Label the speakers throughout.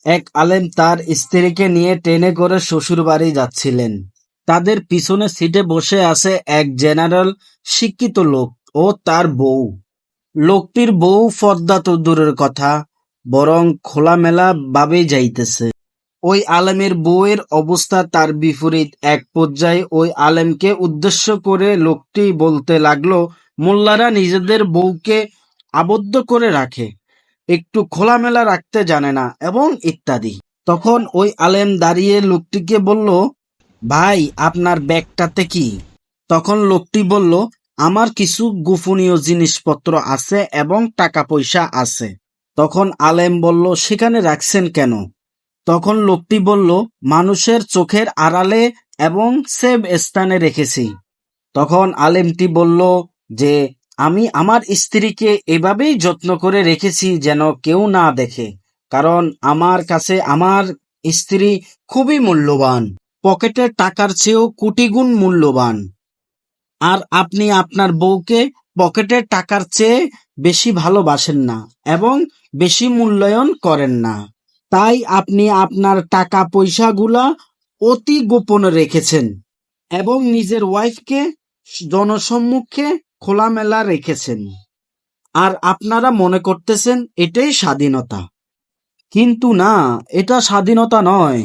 Speaker 1: এক আলেম তার স্ত্রীকে নিয়ে ট্রেনে করে শ্বশুর বাড়ি যাচ্ছিলেন। তাদের পিছনে সিটে বসে আছে এক জেনারেল শিক্ষিত লোক ও তার বউ। লোকটির বউ পর্দা তো দূরের কথা, বরং খোলামেলা ভাবেই যাইতেছে। ওই আলেমের বউয়ের অবস্থা তার বিপরীত। এক পর্যায়ে ওই আলেমকে উদ্দেশ্য করে লোকটি বলতে লাগলো, মোল্লারা নিজেদের বউকে আবদ্ধ করে রাখে, একটু খোলামেলা রাখতে জানে না, এবং ইত্যাদি। তখন ওই আলেম দাঁড়িয়ে লোকটিকে বলল, ভাই, আপনার ব্যাগটাতে কি? তখন লোকটি বলল, আমার কিছু গোপনীয় জিনিসপত্র আছে এবং টাকা পয়সা আছে। তখন আলেম বলল, সেখানে রাখছেন কেন? তখন লোকটি বলল, মানুষের চোখের আড়ালে এবং সেফ স্থানে রেখেছি। তখন আলেমটি বলল যে, আমি আমার স্ত্রীকে এভাবেই যত্ন করে রেখেছি যেন কেউ না দেখে, কারণ আমার কাছে আমার স্ত্রী খুবই মূল্যবান, পকেটের টাকার চেয়েও কোটি গুণ মূল্যবান। আর আপনি আপনার বউকে পকেটের টাকার চেয়ে বেশি ভালোবাসেন না এবং বেশি মূল্যায়ন করেন না। তাই আপনি আপনার টাকা পয়সাগুলা অতি গোপনে রেখেছেন এবং নিজের ওয়াইফকে জনসম্মুখে খোলামেলা রেখেছেন। আর আপনারা মনে করতেছেন এটাই স্বাধীনতা। কিন্তু না, এটা স্বাধীনতা নয়।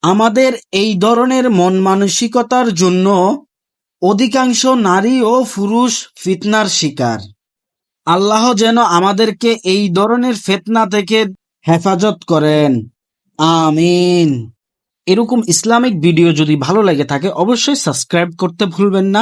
Speaker 1: আমাদের এই ধরনের মন মানসিকতার জন্য অধিকাংশ নারী ও পুরুষ ফিতনার শিকার। আল্লাহ যেন আমাদেরকে এই ধরনের ফিতনা থেকে হেফাজত করেন। আমিন। এরকম ইসলামিক ভিডিও যদি ভালো লেগে থাকে অবশ্যই সাবস্ক্রাইব করতে ভুলবেন না।